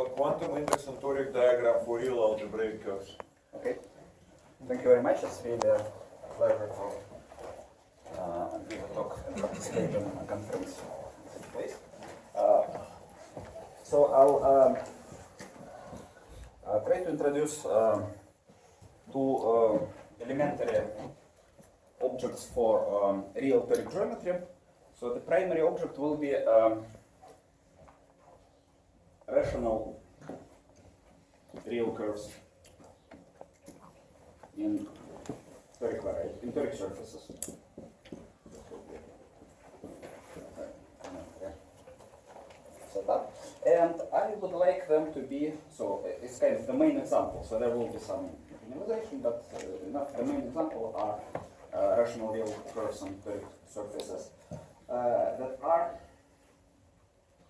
quantum index and toric diagram for real algebraic curves. Okay. Thank you very much. It's really a pleasure to give a talk and participate in a conference in such a place. So I'll try to introduce two elementary objects for real toric geometry. So the primary object will be rational real curves in toric surfaces. Set up. And I would like them to be, so it's kind of the main example, so there will be some generalization, but the main example are rational real curves on toric surfaces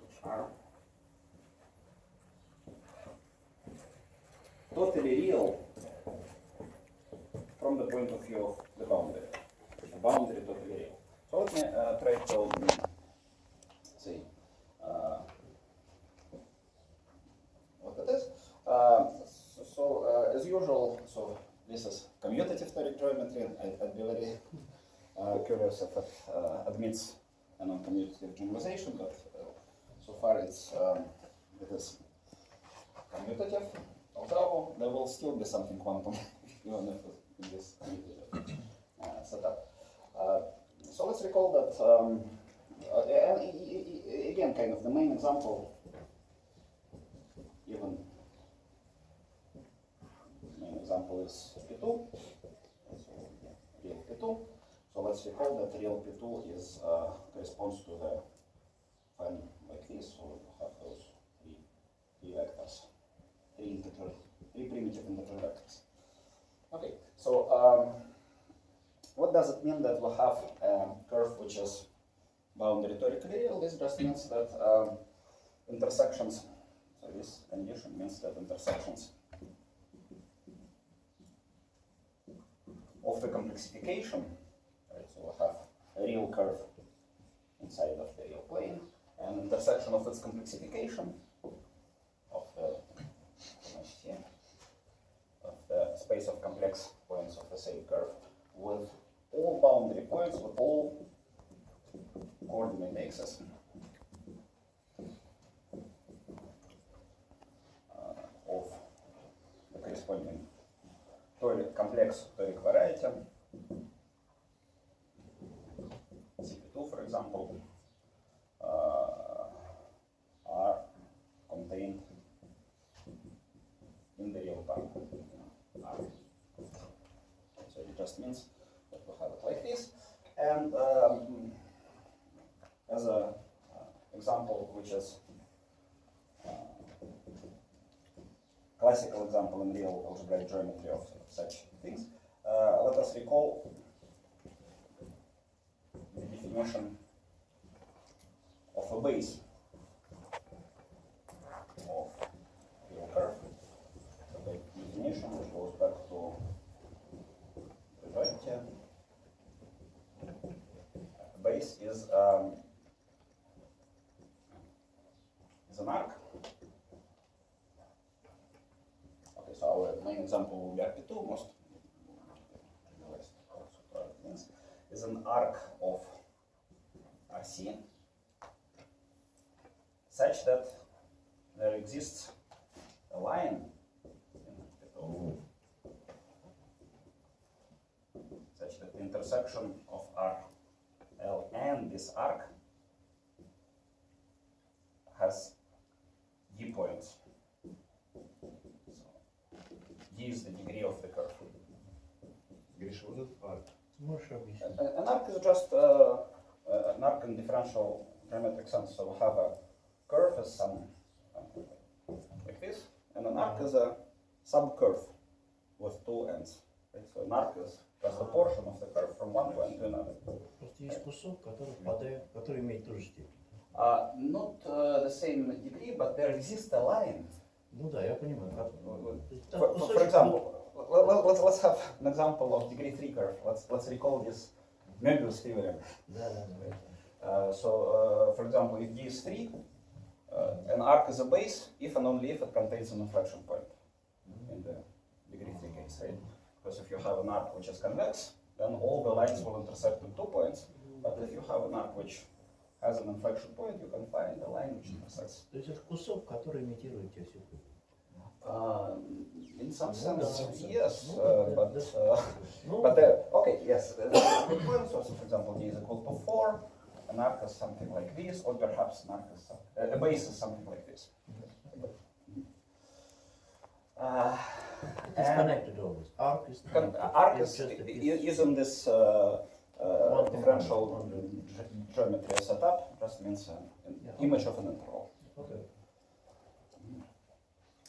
which are totally real from the point of view of the boundary. The boundary totally real. So let me try to see what it is. As usual, so this is commutative toric geometry. I'd be very curious if it admits a non-commutative generalization, but so far it is commutative. Although there will still be something quantum even if in this setup. So let's recall that again, kind of the main example, even the main example is P2. So real P2. So let's recall that real P2 is corresponds to the file like this. So we have those three vectors. Three primitive integer vectors. Okay, so what does it mean that we have a curve which is boundary torically real? This just means that intersections, so this condition means that intersections of the complexification, right, so we have a real curve inside of the real plane, and intersection of its complexification of the space of complex points of the same curve with all boundary points, with all coordinate axes of the corresponding complex toric variety, CP2 for example, are contained in the real time. So it just means that we have it like this. And as an example, which is classical example in real algebraic geometry of such things, let us recall the definition of a base of real curve. The definition which goes back to priority. Base is an arc. Okay, so our main example will be RP2, most is an arc of RC such that there exists a line such that the intersection of RL and this arc has D points. So D is the degree of the curve. Grisha, what is arc? An arc is just an arc in differential geometric sense. So we have a curve as some like this, and an arc is a subcurve with two ends. Right? So an arc is just a portion of the curve from one point to another. Просто есть кусок, который падает, который имеет ту же степень. Not the same degree, but there exists a line. Ну да, я понимаю. For example, let's have an example of degree 3 curve. Let's recall this Möbius theorem. Да. So, for example, if D is 3, an arc is a base if and only if it contains an inflection point in the degree 3 case, right? Because if you have an arc which is convex, then all the lines will intersect in 2 points. But if you have an arc which has an inflection point, you can find a line which intersects. То есть это кусок, который имитирует осю. In some sense, да, yes, ну, but да. Ну, okay, yes. The point source, for example, d is equal to 4, an arc is something like this, or perhaps an arc is a base is something like this. it's connected always. Arc is connected. Arc It's is just a piece. using this differential geometry setup just means an image of an interval. Okay.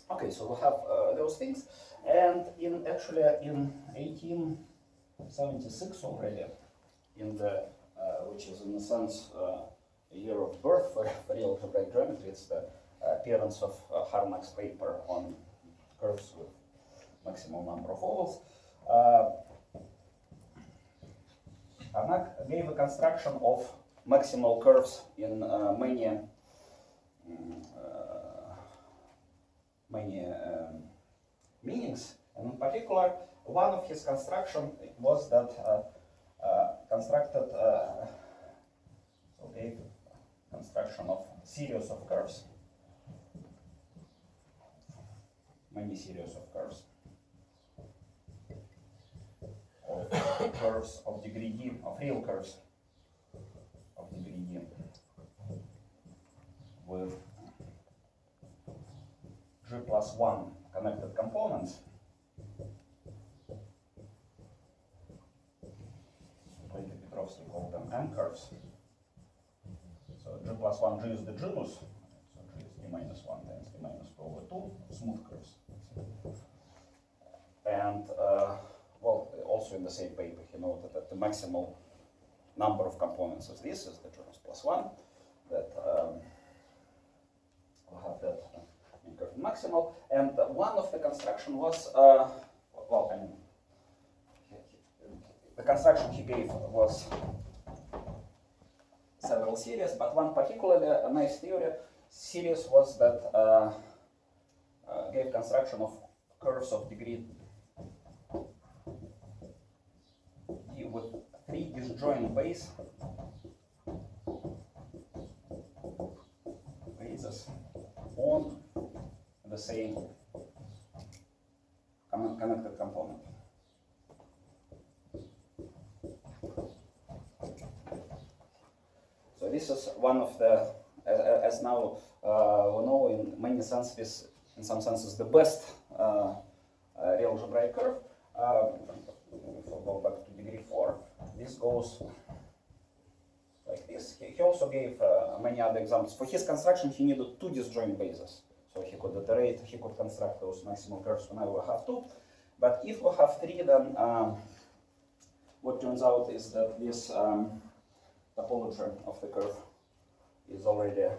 Okay, so we have those things, and actually in 1876 already, in the which is in a sense a year of birth for real algebraic geometry, it's the appearance of Harnack's paper on curves with maximal number of ovals. Harnack gave a construction of maximal curves in many meanings, and in particular, one of his construction was that constructed so gave construction of series of curves, many series of curves, of curves of degree d, of real curves of degree d, with g plus 1 connected components. Petrovsky called them M curves. So g plus 1, g is the genus, so g is d minus 1 times d minus 2 over 2, smooth curves. And well, also in the same paper he noted that the maximal number of components of this is the genus plus 1, that we'll have that curve maximal, and one of the construction was, well, I mean, the construction he gave was several series, but one particularly a nice theory series was that gave construction of curves of degree d with 3 disjoint bases on the same connected component. So this is one of the, as now we know, in many senses, this, in some senses, the best real algebraic curve. If we go back to degree 4, this goes like this. He also gave many other examples. For his construction, he needed 2 disjoint bases. So he could iterate, he could construct those maximal curves whenever we have 2. But if we have 3, then what turns out is that this topology of the curve is already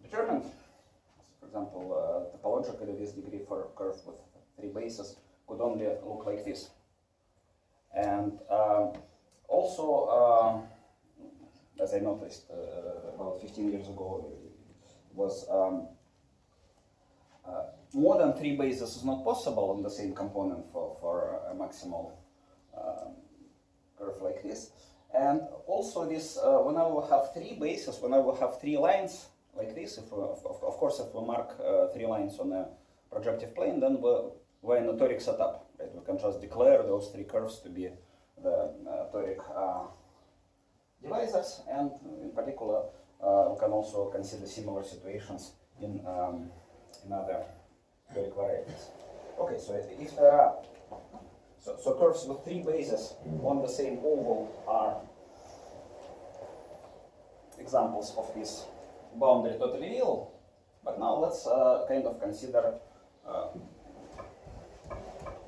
determined. For example, topologically, this degree for a curve with 3 bases could only look like this. And also, as I noticed about 15 years ago, was more than 3 bases is not possible on the same component for a maximal curve like this. And also this, whenever we have 3 bases, whenever we have 3 lines like this, if we, of course if we mark 3 lines on a projective plane, then we're in a toric setup. Right? We can just declare those 3 curves to be the toric divisors, and in particular we can also consider similar situations in other toric varieties. Okay, so if there are so curves with 3 bases on the same oval are examples of this boundary totally real. But now let's kind of consider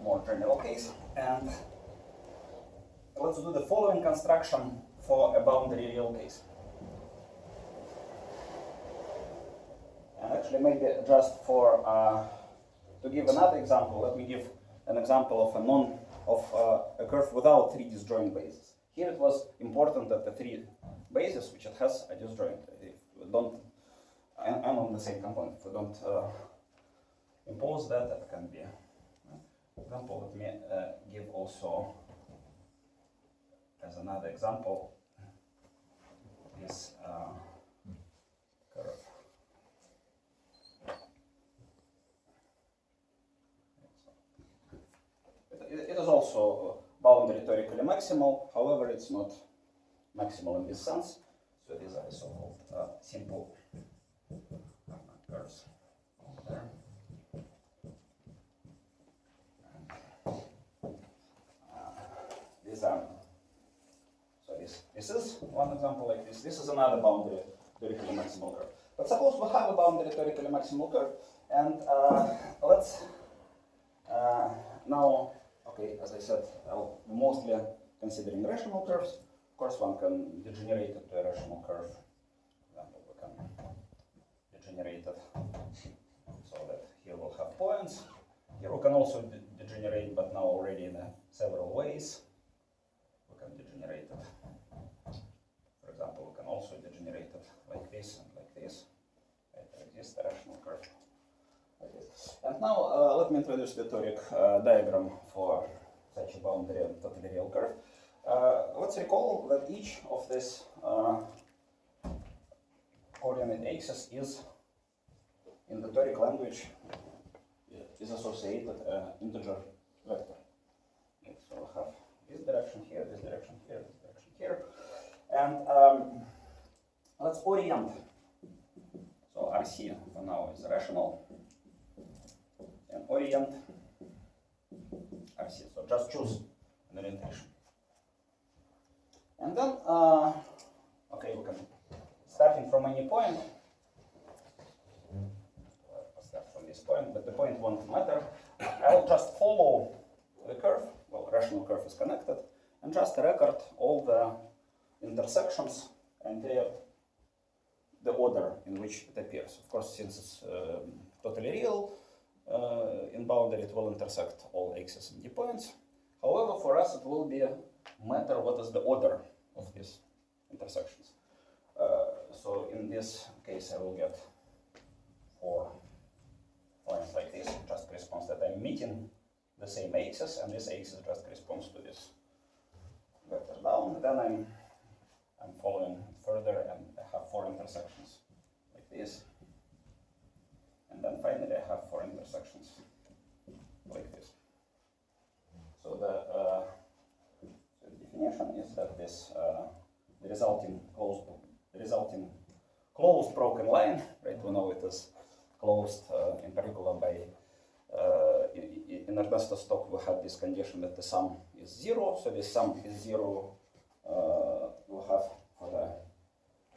more general case, and let's do the following construction for a boundary real case. And actually, maybe just for to give another example, let me give an example of a curve without 3 disjoint bases. Here it was important that the 3 basis which it has a disjoint. If we don't, and on the same component, if we don't impose that, that can be. Example, let me give also as another example this curve. It is also boundary theoretically maximal, however, it's not maximal in this sense. So these are so-called simple curves. There. These are, so this is one example like this. This is another boundary theoretically maximal curve. But suppose we have a boundary theoretically maximal curve, and let's now, okay, as I said, I'll mostly considering rational curves. Of course, one can degenerate it to a rational curve. For example, we can degenerate it so that here we'll have points. Here we can also degenerate, but now already in several ways. We can degenerate it. For example, we can also degenerate it like this and like this. Right, there exists a rational curve. Like this. And now let me introduce the toric diagram for such a boundary and totally real curve. Let's recall that each of these coordinate axes is, in the toric language, is associated integer vector. Okay, so we have this direction here, this direction here, this direction here. And let's orient. So RC for now is rational. And orient RC. So just choose an orientation. And then, okay, we can, starting from any point, start from this point, but the point won't matter. I'll just follow the curve, well, rational curve is connected, and just record all the intersections and the order in which it appears. Of course, since it's totally real, in boundary it will intersect all axes and D points. However, for us it will be matter what is the order of these intersections. So in this case I will get 4 points like this. It just corresponds that I'm meeting the same axis, and this axis just corresponds to this vector down. Then I'm following further, and I have 4 intersections like this. And then finally I have 4 intersections like this. So the definition is that this the resulting closed broken line, right? We know it is closed in particular by in Ernesto's talk we had this condition that the sum is 0. So this sum is 0. We'll have for the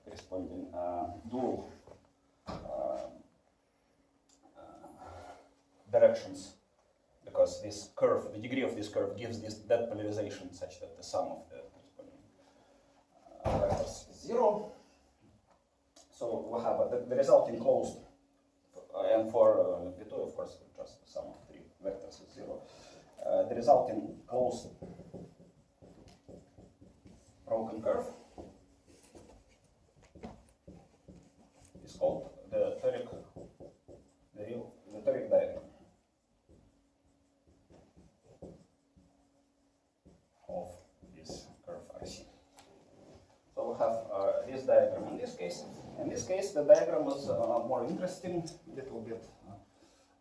corresponding dual directions, because this curve, the degree of this curve gives that polarization such that the sum of the corresponding vectors is 0. So we have the resulting closed, and for V2, of course, just the sum of 3 vectors is 0. The resulting closed broken curve is called the toric diagram of this curve RC. So we have this diagram in this case. In this case, the diagram is more interesting, a little bit.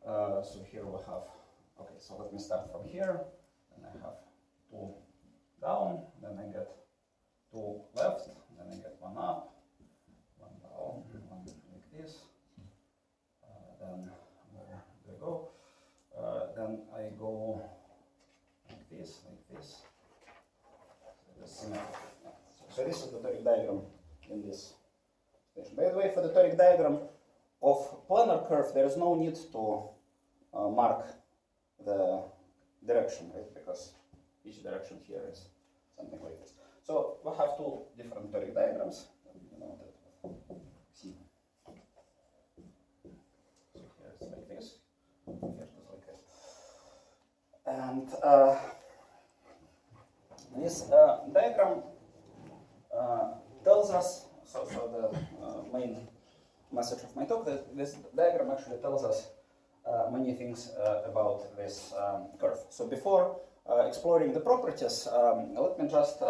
So here we have, okay, so let me start from here, and I have 2 down, then I get 2 left, then I get 1 up, 1 down, 1 like this. Then where do I go? Then I go like this, like this. So this is the toric diagram in this station. By the way, for the toric diagram of planar curve, there is no need to mark the direction, right? Because each direction here is something like this. So we have 2 different toric diagrams. You know that. See. So here it's like this. Here it's like this. And this diagram tells us message of my talk, that this diagram actually tells us many things about this curve. So before exploring the properties, let me just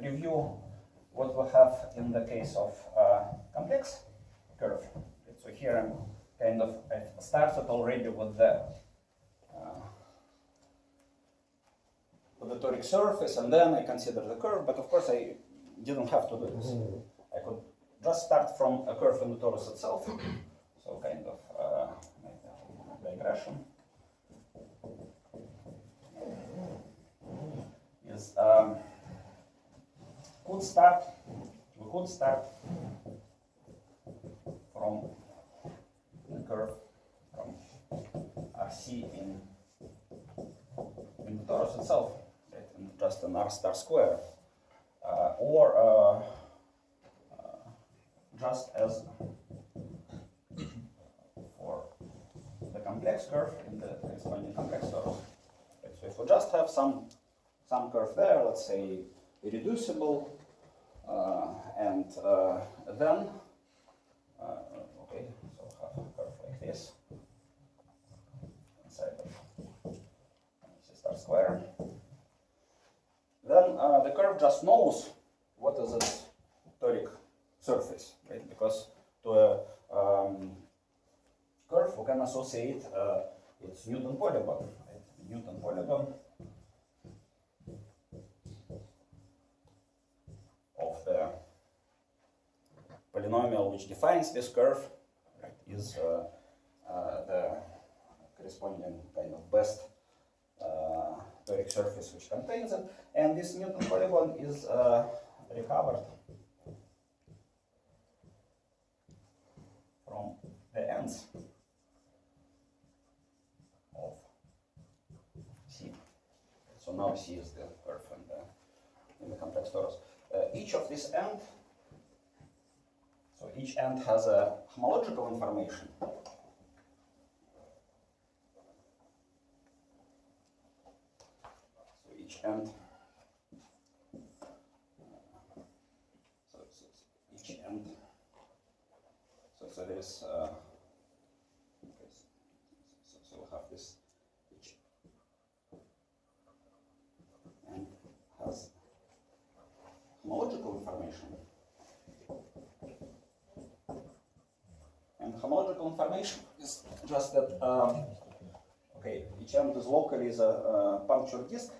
review what we have in the case of complex curve. So here I'm kind of, I started already with the toric surface, and then I consider the curve, but of course I didn't have to do this. I could just start from a curve in the torus itself, so kind of digression is we could start from the curve from RC in the torus itself, right, and just an R star square, or just as for the complex curve in the corresponding complex torus. Right, so if we just have some curve there, let's say irreducible, and then okay, so have a curve like this inside of C star square. Then the curve just knows what is its toric surface, right? Because to a curve we can associate its Newton polygon, right? Newton polygon of the polynomial which defines this curve, right, is the corresponding kind of best toric surface which contains it, and this Newton polygon is recovered from the ends of C. So now C is the curve in the complex torus. Each of these ends, so each end has a homological information. So each end, each end, so there is, okay, so we'll have this, each end has homological information. And homological information is just that, okay, each end is locally is a puncture disk.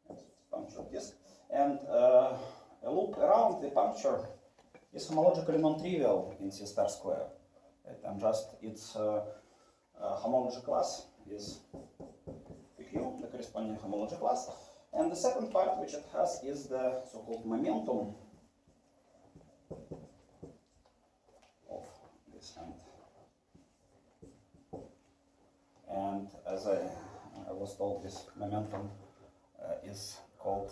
Yes, it's puncture disk. And a loop around the puncture is homologically non-trivial in C star square. Right? And just its homology class is PQ, the corresponding homology class. And the second part which it has is the so-called momentum of this end. And as I was told, this momentum is called,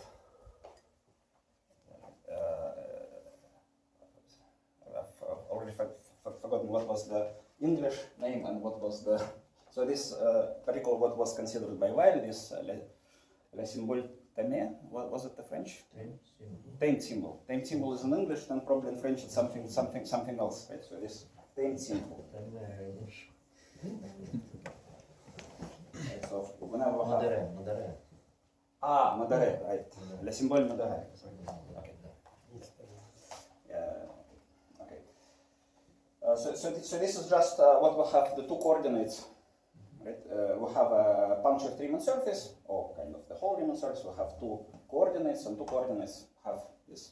I've already forgotten what was the English name and what was the, so this particle what was considered by Weil, this le symbole tame, what was it the French? Tamed symbol. Tamed symbol is in English, then probably in French it's something else, right? So this tamed symbol. Right, so whenever we have modere, right? Le symbole modere. Okay. Okay. So this is just what we have the two coordinates. Right? We have a punctured Riemann surface, or kind of the whole Riemann surface. We have two coordinates, and two coordinates have this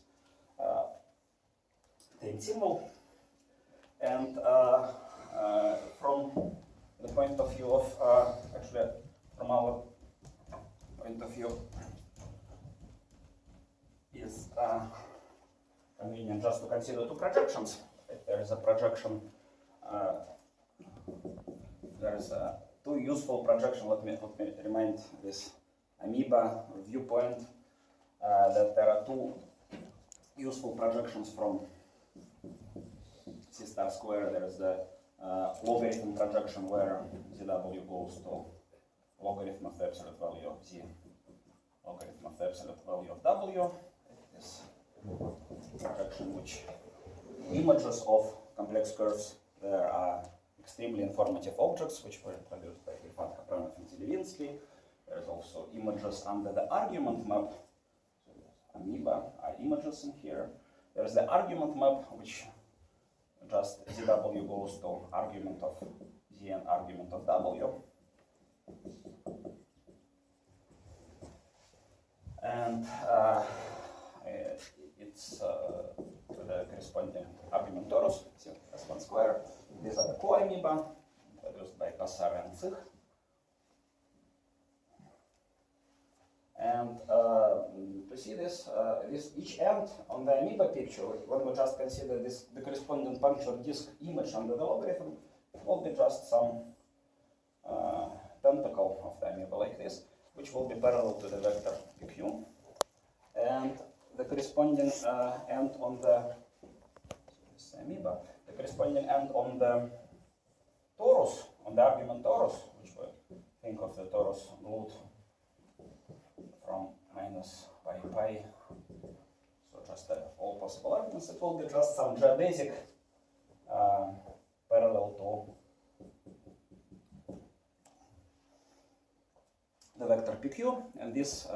tamed symbol. And from the point of view of, actually, from our point of view, is convenient just to consider two projections. Right? There is a projection, there is two useful projections. Let me remind this amoeba viewpoint that there are two useful projections from C star square. There is the logarithm projection where ZW goes to logarithm of the absolute value of Z logarithm of the absolute value of W. It is projection which images of complex curves there are extremely informative objects which were introduced by Mikhalkin, Kapranov, and Zelevinsky. There's also images under the argument map. So amoeba are images in here. There's the argument map which just ZW goes to argument of Z and argument of W. And it's the corresponding argument torus, S1 square. These are the co-amoeba introduced by Kassar and Zich. And to see this, each end on the amoeba picture, when we just consider this, the corresponding punctured disk image under the logarithm, will be just some tentacle of the amoeba like this, which will be parallel to the vector PQ. And the corresponding end on the amoeba, the corresponding end on the torus, on the argument torus, which we think of the torus glued from minus pi, so just all possible arguments, it will be just some geodesic parallel to the vector PQ, and this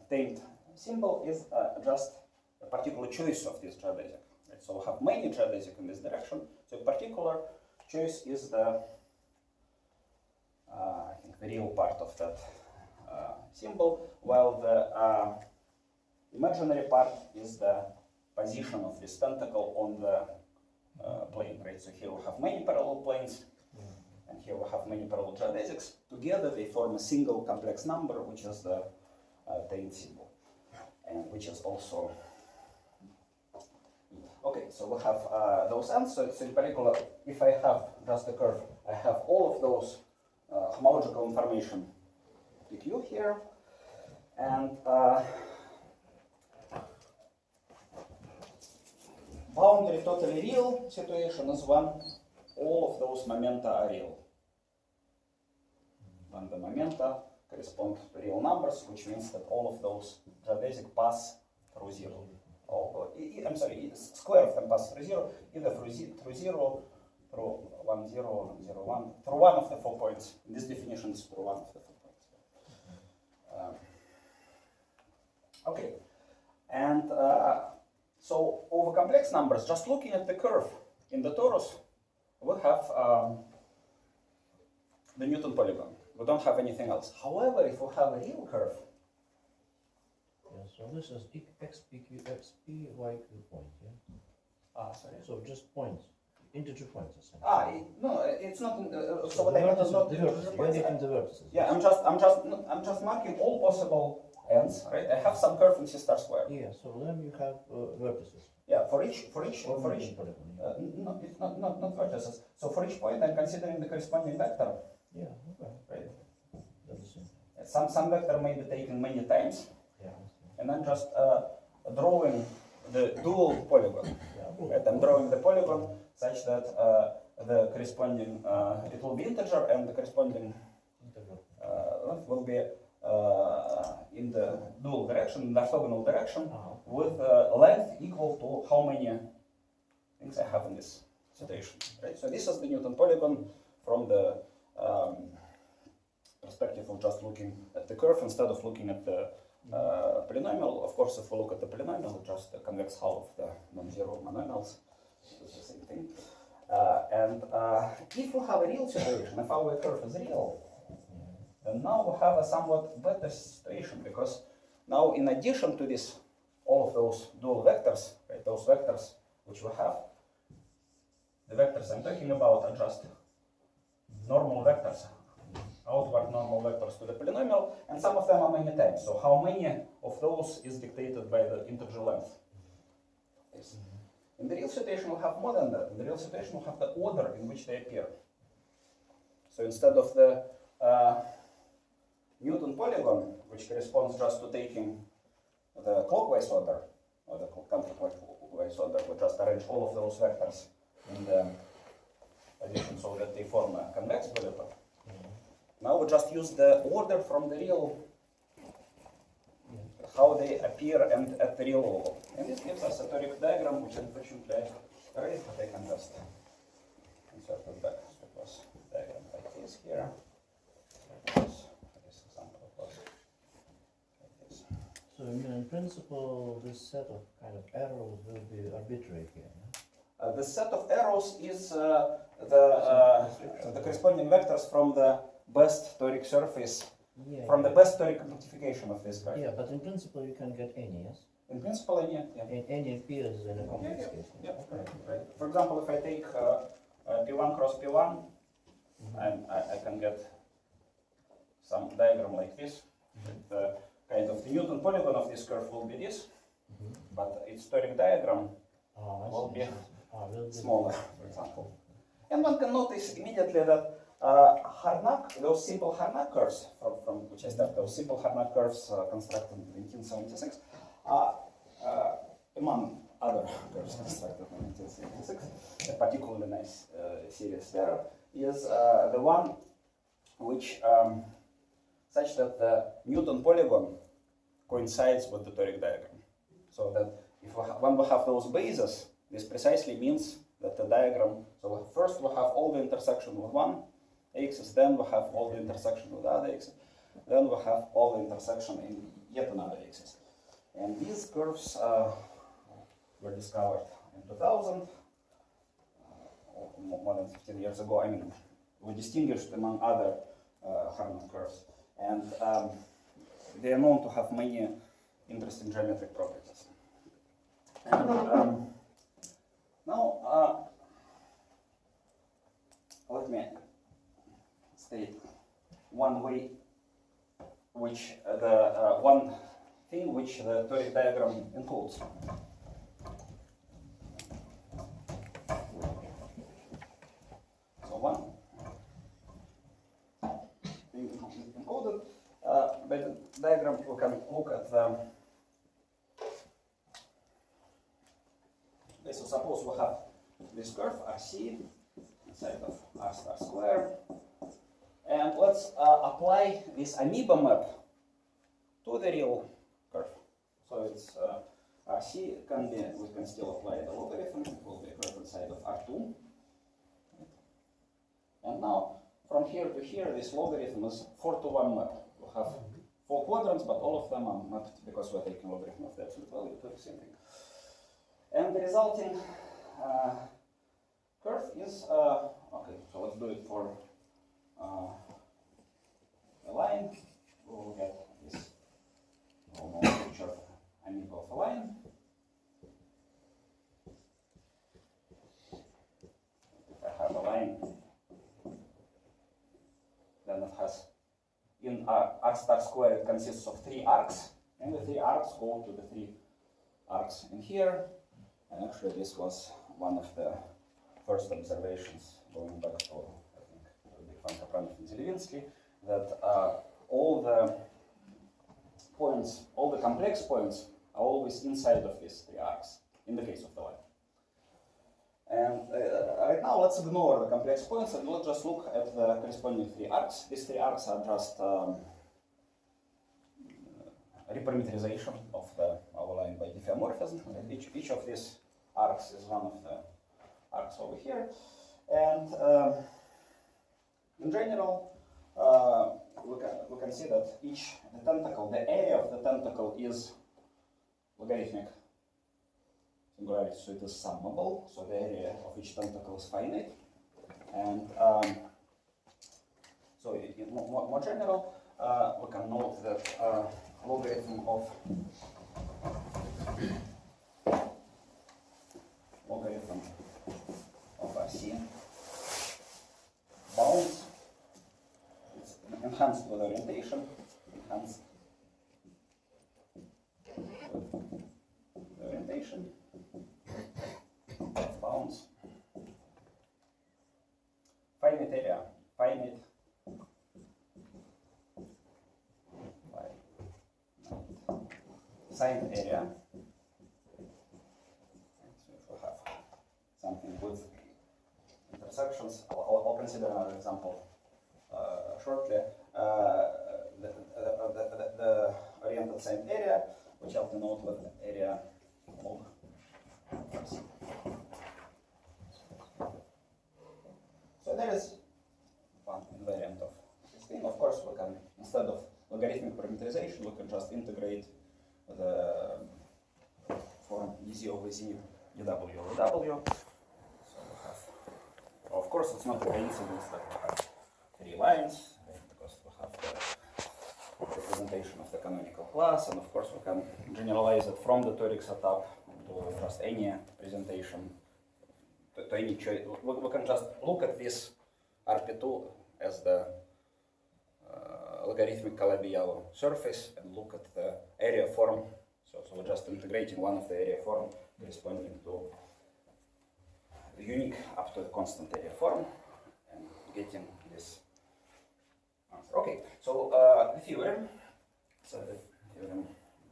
tamed symbol is just a particular choice of this geodesic. Right? So we have many geodesic in this direction, so a particular choice is the, I think, the real part of that symbol, while the imaginary part is the position of this tentacle on the plane, right? So here we have many parallel planes, and here we have many parallel geodesics. Together they form a single complex number, which is the tamed symbol, and which is also okay. So we have those ends. So in particular, if I have just a curve, I have all of those homological information PQ here, and boundary totally real situation is when all of those momenta are real. When the momenta correspond to real numbers, which means that all of those geodesic pass through zero. I'm sorry, square of them pass through zero, either through zero, through 1, 0, 0, 1, through one of the 4 points. In this definition is through one of the 4 points. Okay, and so over complex numbers, just looking at the curve in the torus, we have the Newton polygon. We don't have anything else. However, if we have a real curve, yeah, so this is x, p, q, x, p, y, q point, yeah? sorry. So just points, integer points, essentially. No, it's not. So what I meant is not the vertices. You're getting the vertices. Yeah, I'm just marking all possible ends, right? I have some curve in C star square. Yeah, so then you have vertices. Yeah, for each. Newton polygon, yeah. No, it's not vertices. So for each point, I'm considering the corresponding vector. Yeah, okay. Right. That's the same. Some vector may be taken many times, Yeah. and I'm just drawing the dual polygon. Yeah. Right? I'm drawing the polygon such that the corresponding it will be integer, and the corresponding length will be in the dual direction, in the orthogonal direction, with length equal to how many things I have in this situation. Right? So this is the Newton polygon from the perspective of just looking at the curve instead of looking at the polynomial. Of course, if we look at the polynomial, it's just the convex hull of the non-zero monomials. It's the same thing. And if we have a real situation, if our curve is real, then now we have a somewhat better situation, because now in addition to this, all of those dual vectors, right, those vectors which we have, the vectors I'm talking about are just normal vectors, outward normal vectors to the polynomial, and some of them are many times. So how many of those is dictated by the integer length? Yes. In the real situation, we'll have more than that. In the real situation, we'll have the order in which they appear. So instead of the Newton polygon, which corresponds just to taking the clockwise order, or the counterclockwise order, we just arrange all of those vectors in the position so that they form a convex polygon. Now we just use the order from the real how they appear and at the real level. And this gives us a toric diagram, which unfortunately I erased, but I can just insert it back. So it was a diagram like this here. This example was like this. So in principle, this set of kind of arrows will be arbitrary here. Yeah? The set of arrows is the corresponding vectors from the best toric surface, Yeah, from the best toric amplification of this guy. Yeah, but in principle you can get any, yes? In principle, yeah. Any appears in a complex case. Yeah. Right. For example, if I take P1 cross P1, I can get some diagram like this. The kind of the Newton polygon of this curve will be this, but its toric diagram will be smaller, for example. And one can notice immediately that Harnack, those simple Harnack curves, from which I start, those simple Harnack curves constructed in 1976, among other curves constructed in 1976, a particularly nice series there, is the one which, such that the Newton polygon coincides with the toric diagram. So that if when we have those bases, this precisely means that the diagram, so first we have all the intersection with one axis, then we have all the intersection with the other axis, then we have all the intersection in yet another axis. And these curves were discovered in 2000, more than 15 years ago. I mean, we distinguished among other Harman curves. And they are known to have many interesting geometric properties. And now, let me state one way which one thing which the toric diagram includes. So one thing included by the diagram, we can look at the. So suppose we have this curve RC inside of R star square, and let's apply this amoeba map to the real curve. So it's RC can be, we can still apply the logarithm, it will be a curve inside of R2. And now from here to here, this logarithm is 4-to-1 map. We have 4 quadrants, but all of them are mapped because we're taking logarithm of the absolute value to the same thing. And the resulting curve is, okay, so let's do it for a line. We will get this normal picture of amoeba of a line. If I have a line, then it has, in R star square, it consists of 3 arcs, and the 3 arcs go to the 3 arcs in here. And actually, this was one of the first observations going back to, I think, Van Kapranov and Zelevinsky, that all the points, all the complex points, are always inside of these 3 arcs, in the case of the line. And right now, let's ignore the complex points and let's just look at the corresponding 3 arcs. These 3 arcs are just reparameterization of our line by diffeomorphism. Each of these arcs is one of the arcs over here. And in general, we can see that the tentacle, the area of the tentacle is logarithmic singularity, so it is summable. So the area of each tentacle is finite. And so in more general, we can note that logarithm of RC bounds, it's enhanced with orientation, enhanced with orientation, bounds, finite area, finite signed area. So if we have something with intersections, I'll consider another example shortly. The oriented signed area which I'll denote with area log RC. So there is one invariant of this thing. Of course, we can, instead of logarithmic parameterization, we can just integrate the form dz over z dw over w. So we have, of course, it's not a coincidence that we have 3 lines, right, because we have the representation of the canonical class, and of course we can generalize it from the toric setup to just any presentation, to any choice. We can just look at this RP2 as the logarithmic Calabi-Yau surface and look at the area form. So we're just integrating one of the area form corresponding to the unique up to the constant area form and getting this answer. Okay, so the theorem,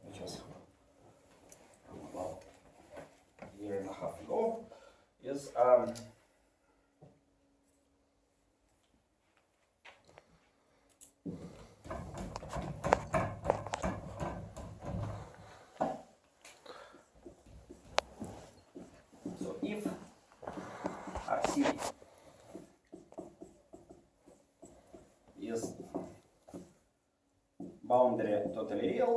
which was about a year and a half ago, is so if RC is boundary totally real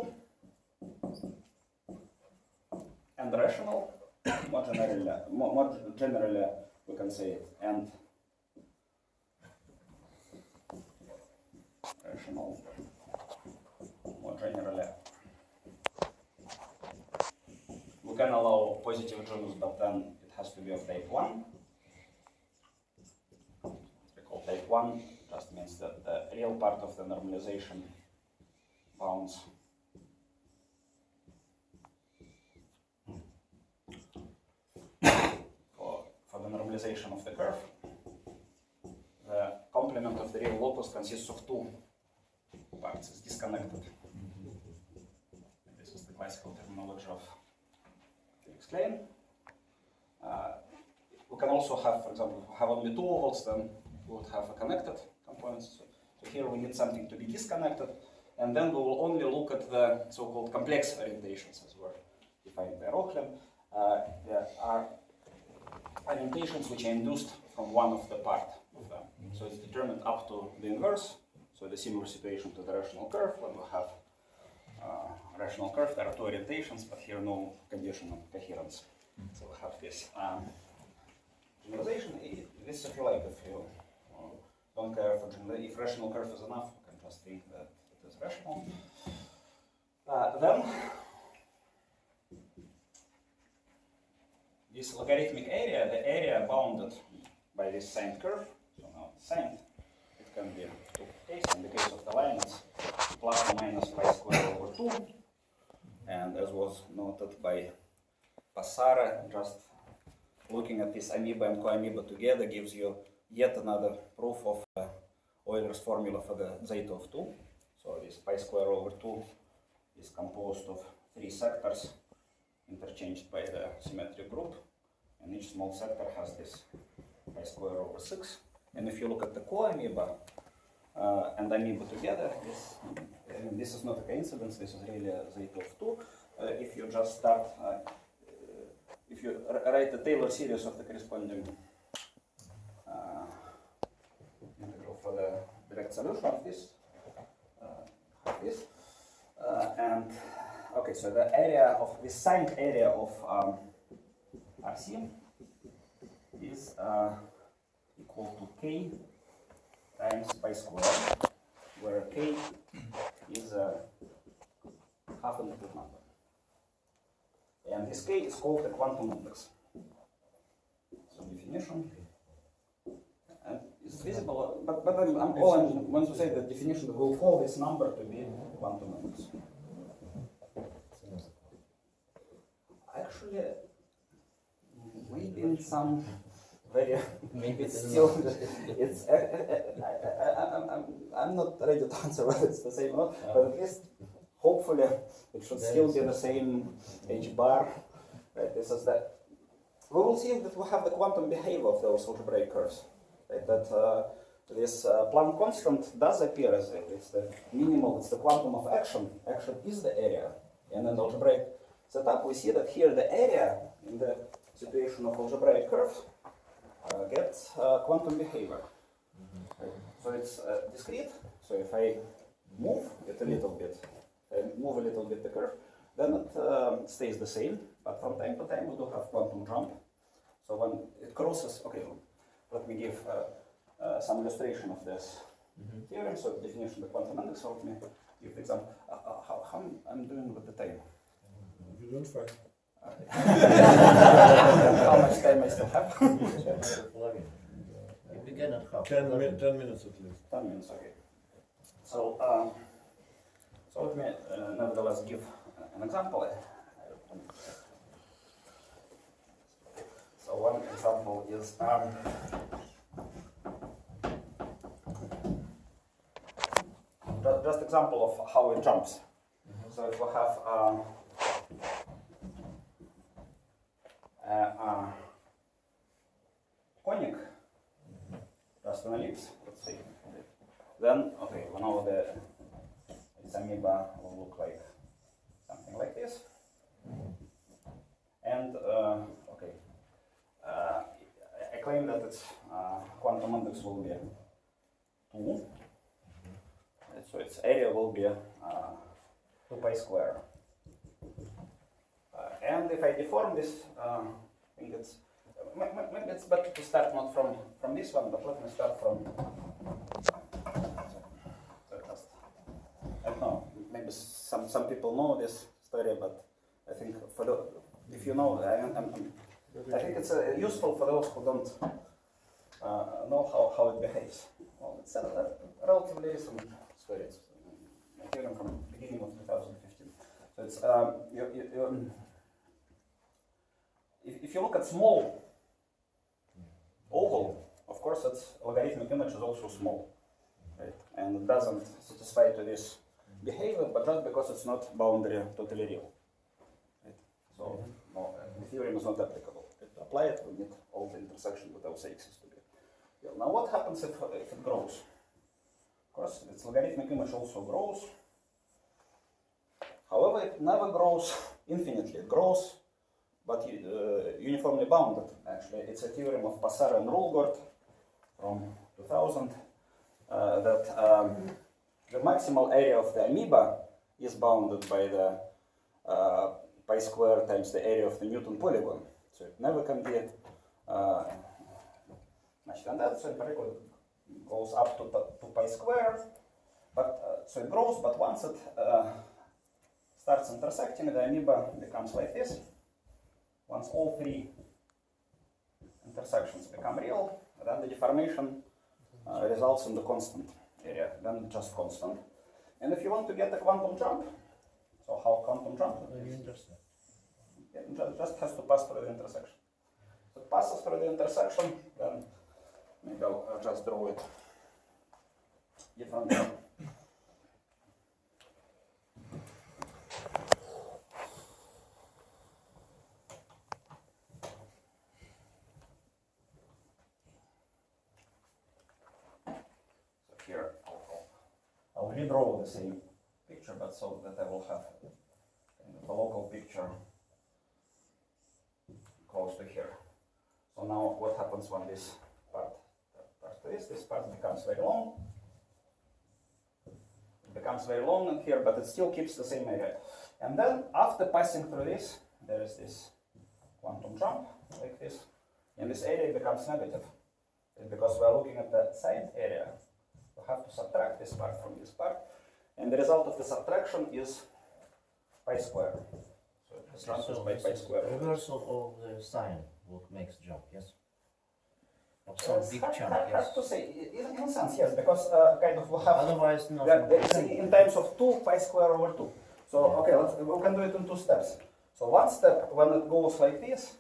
and rational, more generally we can say it, and rational more generally. We can allow positive genus, but then it has to be of type 1. We call type 1 just means that the real part of the normalization bounds for the normalization of the curve. The complement of the real locus consists of 2 parts, it's disconnected. This is the classical terminology of explain. We can also have, for example, if we have only 2 ovals, then we would have a connected components. So here we need something to be disconnected, and then we will only look at the so-called complex orientations as were defined by Rochlin. There are orientations which are induced from one of the part of them. So it's determined up to the inverse, so the similar situation to the rational curve. When we have rational curve, there are 2 orientations, but here no condition of coherence. So we have this generalization. This if you like, if you don't care for generalization, if rational curve is enough, you can just think that it is rational. Then this logarithmic area, the area bounded by this signed curve, so now it's signed, it can be 2 cases. In the case of the line, it's plus or minus pi squared over 2. And as was noted by Passara, just looking at this amoeba and coamoeba together gives you yet another proof of Euler's formula for the zeta of 2. So this pi squared over 2 is composed of 3 sectors interchanged by the symmetric group, and each small sector has this pi squared over 6. And if you look at the coamoeba and amoeba together, this is not a coincidence, this is really a zeta of 2. If you just start, if you write the Taylor series of the corresponding integral for the direct solution of this, and okay, so the area of the signed area of RC is equal to k times pi squared, where k is a half integral number. And this k is called the quantum index. So definition, and it's visible, but I'm going to say the definition that will call this number to be quantum index. Actually, maybe in some very, maybe it's still, it's, I'm not ready to answer whether it's the same or not, but at least hopefully it should still be the same h bar. Right? This is that. We will see that we have the quantum behavior of those algebraic curves. Right? That this Planck constant does appear as it's the minimal, it's the quantum of action. Action is the area. in an algebraic setup, we see that here the area in the situation of algebraic curves gets quantum behavior. Right? So it's discrete. So if I move it a little bit, the curve, then it stays the same. But from time to time we do have quantum jump. So when it crosses, okay, let me give some illustration of this theorem. So definition of the quantum index. So let me give the example. How I'm doing with the time? You're doing fine. How much time I still have? You begin at half. 10 minutes at least. 10 minutes, okay. So, so let me nevertheless give an example. So one example is just example of how it jumps. So if we have conic, just an ellipse, let's see. Then, okay, we know its amoeba will look like something like this. And, okay, I claim that its quantum index will be 2. So its area will be 2 pi square. And if I deform this, I think it's maybe it's better to start not from this one, but let me start from. So just, I don't know. Maybe some people know this story, but I think if you know, I think it's useful for those who don't know how it behaves. Well, it's a relatively recent story. It's a theorem from the beginning of 2015. So it's if you look at small oval, of course, its logarithmic image is also small, right? And it doesn't satisfy to this behavior, but just because it's not boundary totally real, right? So no, the theorem is not applicable. To apply it, we need all the intersection with those axes to be real. Now, what happens if it grows? Of course, its logarithmic image also grows. However, it never grows infinitely. It grows, but uniformly bounded. Actually, it's a theorem of Passara and Rulgort from 2000 that the maximal area of the amoeba is bounded by the pi square times the area of the Newton polygon. So it never can be much than that. So in particular, it goes up to pi square. But so it grows, but once it starts intersecting, the amoeba becomes like this. Once all 3 intersections become real, then the deformation results in the constant area, then just constant. And if you want to get a quantum jump, so how quantum jump? It just has to pass through the intersection. If it passes through the intersection, then maybe I'll just draw it differently. Here, I'll redraw the same picture, but so that I will have the local picture close to here. So now what happens when this part becomes very long? It becomes very long in here, but it still keeps the same area. And then after passing through this, there is this quantum jump, like this. And this area becomes negative. It's because we're looking at the side area. We have to subtract this part from this part, and the result of the subtraction is pi square. So it's transposed by pi square. Reversal of the sign what makes jump, yes? Of some big chunk, hard yes. to say, in a sense, yes, because kind of we have Otherwise, no. in terms of 2 pi square over 2. So okay, we can do it in 2 steps. So one step, when it goes like this,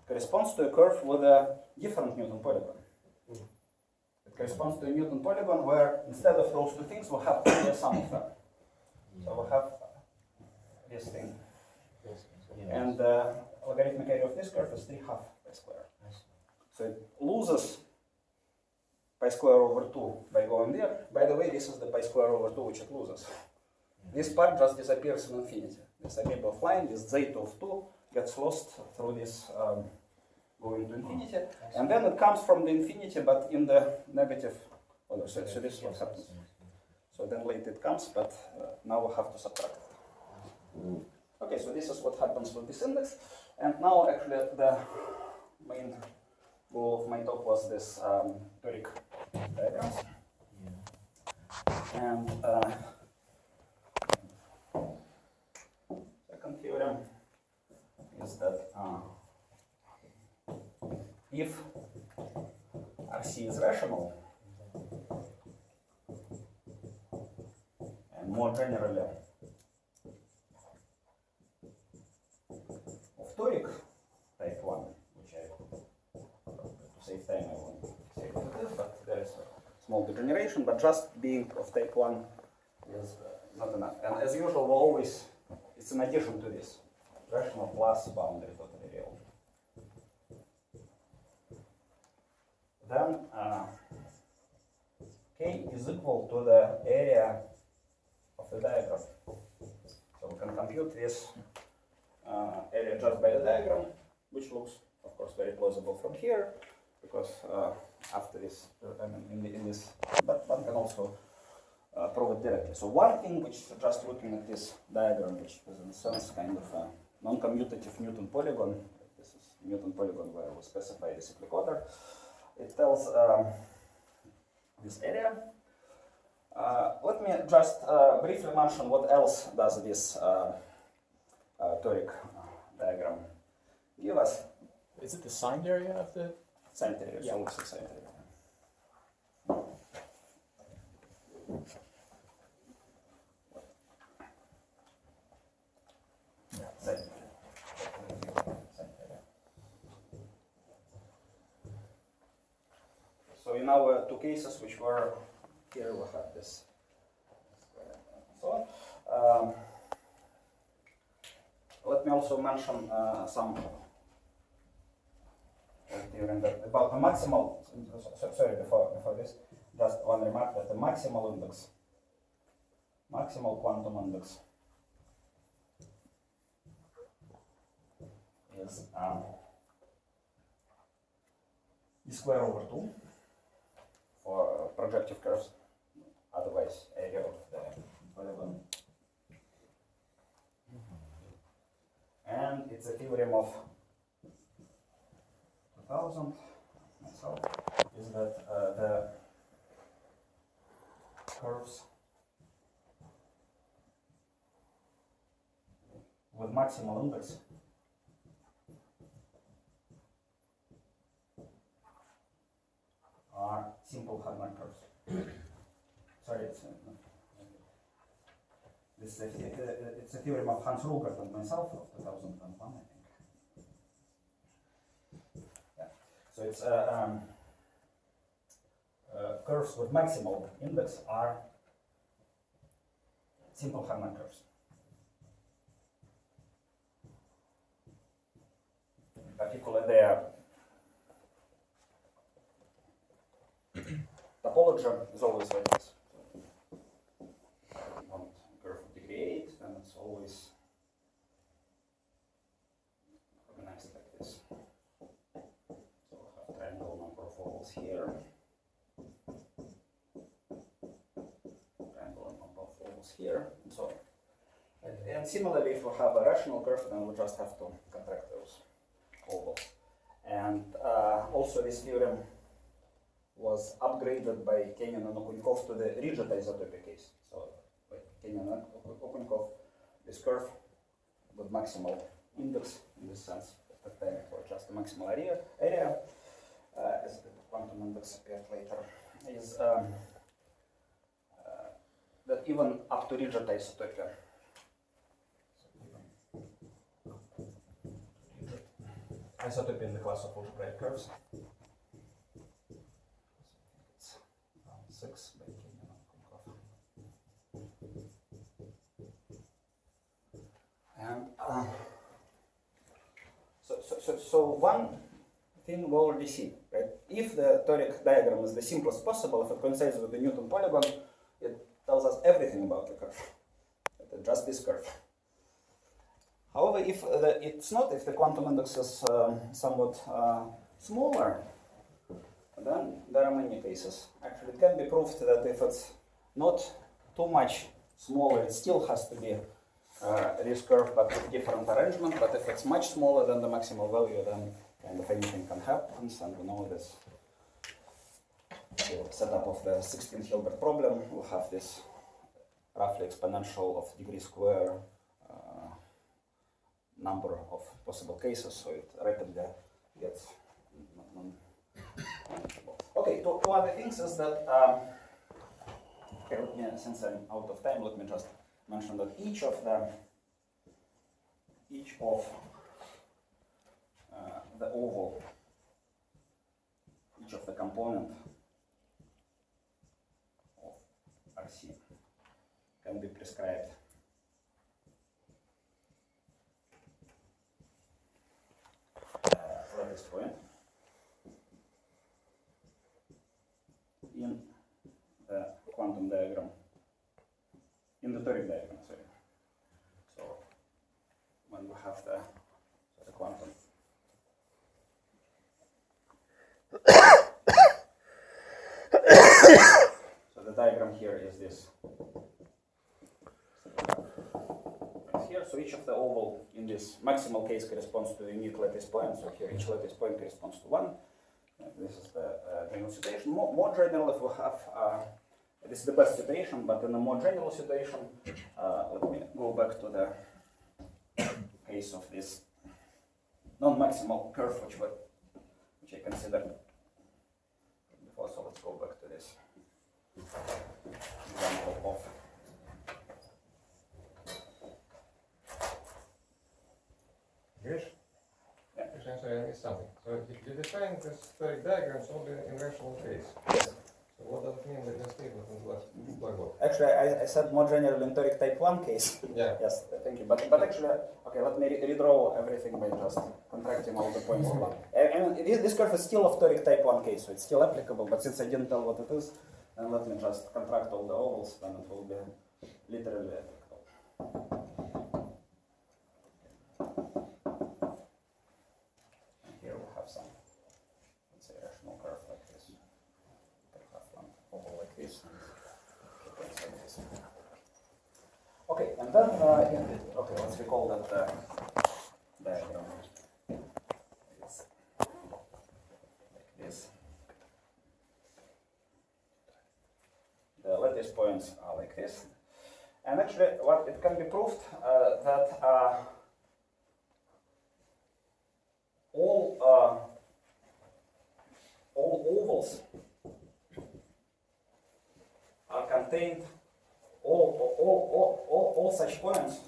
corresponds to a curve with a different Newton polygon. Corresponds to a Newton polygon where instead of those 2 things we have only a sum of them. So we have this thing. And the logarithmic area of this curve is 3/2 pi square. So it loses pi square over 2 by going there. By the way, this is the pi square over 2 which it loses. This part just disappears in infinity. this abelian line, this zeta of 2 gets lost through this going to infinity, and then it comes from the infinity, but in the negative order. So this is what happens. So then later it comes, but now we have to subtract it. Okay, so this is what happens with this index, and now actually the main goal of my talk was this toric diagrams. And second theorem is that if RC is rational, and more generally of toric type 1, which to save time I won't say what it is, but there is a small degeneration, but just being of type 1 is not enough. And as usual, always it's in addition to this, rational plus boundary totally real. Then K is equal to the area of the diagram. So we can compute this area just by the diagram, which looks, of course, very plausible from here, because after this, I mean, in this, but one can also prove it directly. So one thing which just looking at this diagram, which is in a sense kind of a non-commutative Newton polygon. This is Newton polygon where we specify the cyclic order. It tells this area. Let me just briefly mention what else does this toric diagram give us. Is it the signed area of the? Signed area, Yeah. so it's a signed area. Signed area. So in our two cases, which were here, we have this. So let me also mention some theorem that about the maximal. Sorry, before this, just one remark that the maximal index, maximal quantum index, is e square over 2 for projective curves, otherwise area of the polygon. And it's a theorem of 2000 myself, is that the curves with maximal index are simple Hanga curves. Sorry, it's a theorem of Hans Rugert and myself of 2001, I think. Yeah. So it's curves with maximal index are simple Hanga curves. Particularly their topology is always like this. On curve of degree 8, then it's always organized like this. So we'll have triangle number of ovals here. Triangle number of ovals here, and so on. And similarly, if we have a rational curve, then we just have to contract those ovals. And also this theorem was upgraded by Kenyan and Okunikov to the rigid isotopic case. So by Kenyan and Okunikov, this curve with maximal index in this sense, at the time for just the maximal area as the quantum index appeared later, is that even up to rigid isotopia. Isotopy in the class of algebraic curves. It's 6 by Kenyan and And so one thing we already see, right? If the toric diagram is the simplest possible, if it coincides with the Newton polygon, it tells us everything about the curve. Just this curve. However, if it's not, if the quantum index is somewhat smaller, then there are many cases. Actually, it can be proved that if it's not too much smaller, it still has to be this curve, but with different arrangement. But if it's much smaller than the maximal value, then kind of anything can happen, and we know this. The setup of the 16 Hilbert problem will have this roughly exponential of degree square number of possible cases, so it rapidly gets non-manageable. Okay, two other things is that, okay, since I'm out of time, let me just mention that each of the oval, each of the component of RC can be prescribed lattice point in the quantum diagram, in the toric diagram, sorry. So when we have the quantum so the diagram here is this. Here, so each of the oval in this maximal case corresponds to a unique lattice point. So here each lattice point corresponds to one. This is the general situation. More general, if we have this is the best situation, but in a more general situation, let me go back to the case of this non-maximal curve, which I considered before. So let's go back to this example of Grisha? Yeah. Grisha, I'm sorry, I missed something. So you define this toric diagrams only in rational case. yes. So what does it mean with the statement on the left blackboard? Actually, I said more general in toric type 1 case. Yeah. Yes, thank you. But actually, okay, let me redraw everything by just contracting all the points. I mean, this curve is still of toric type 1 case, so it's still applicable, but since I didn't tell what it is, then let me just contract all the ovals, then it will be literally applicable. And here we have some, let's say, rational curve like this. We can have one oval like this. Okay, and then, okay, let's recall that diagram is like this. The lattice points are like this. And actually, what it can be proved that all ovals are contained. All such points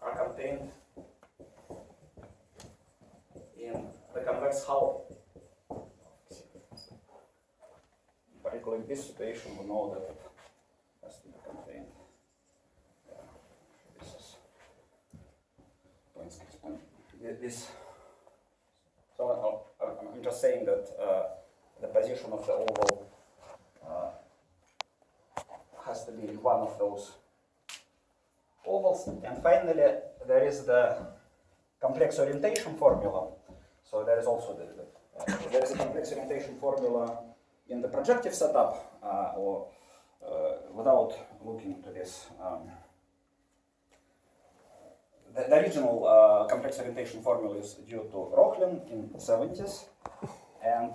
are contained in the convex hull. Particularly in this situation, we know that it has to be contained. Yeah, this is points correspond. This. So I'm just saying that the position of the oval has to be one of those ovals. And finally, there is the complex orientation formula. So there is also there is a complex orientation formula in the projective setup, or without looking into this. The original complex orientation formula is due to Rochlin in the 70s, and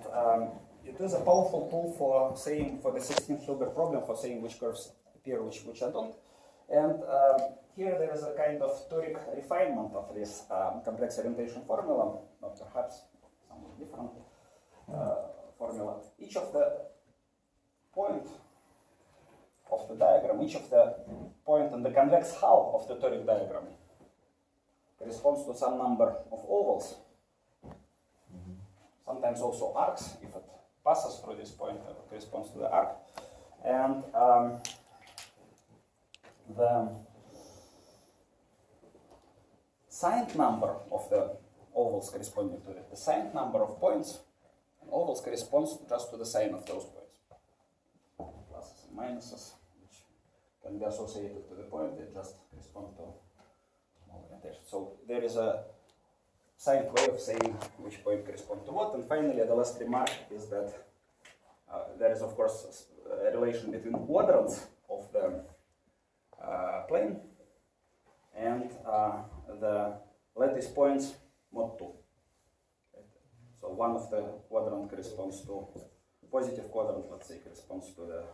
it is a powerful tool for saying, for the 16th Hilbert problem, for saying which curves appear, which don't. And here there is a kind of toric refinement of this complex orientation formula, or perhaps somewhat different formula. Each of the point of the diagram, each of the point in the convex hull of the toric diagram corresponds to some number of ovals. Sometimes also arcs, if it passes through this point, it corresponds to the arc. And the signed number of the ovals corresponding to it, the signed number of points and ovals corresponds just to the sign of those points. Pluses and minuses, which can be associated to the point, they just correspond to small representation. So there is a silent way of saying which point corresponds to what. And finally, the last remark is that there is, of course, a relation between quadrants of the plane and the lattice points mod 2. So one of the quadrant corresponds to positive quadrant, let's say, corresponds to the,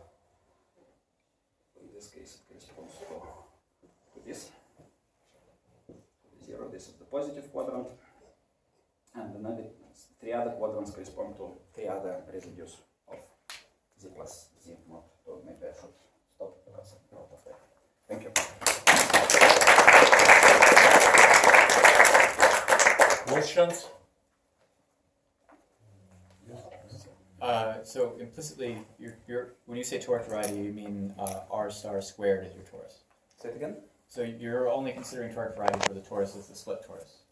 in this case, it corresponds to this. 0, this is the positive quadrant. And the three other quadrants correspond to three other residues of z plus z mod. So maybe I should stop because I'm out of time. Thank you. Questions? So implicitly, when you say torque variety, you mean r star squared is your torus. Say it again. So you're only considering torque variety for the torus as the split torus.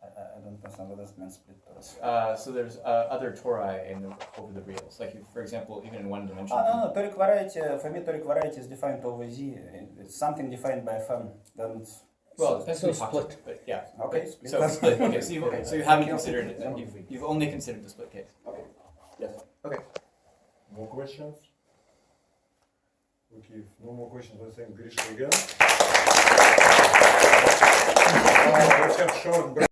I don't understand what this means, split torus. So there's other tori over the reals. Like, for example, even in one dimension. No, toric variety, for me, toric variety is defined over z. It's something defined by Fm. Then it's Well, it depends so on split, split. but yeah. okay, split. So split. Okay, so you haven't considered it. Okay. You've only considered the split case. Okay. Yes. Okay. More questions? Okay, if no more questions, I thank Grisha again. Let's have short break.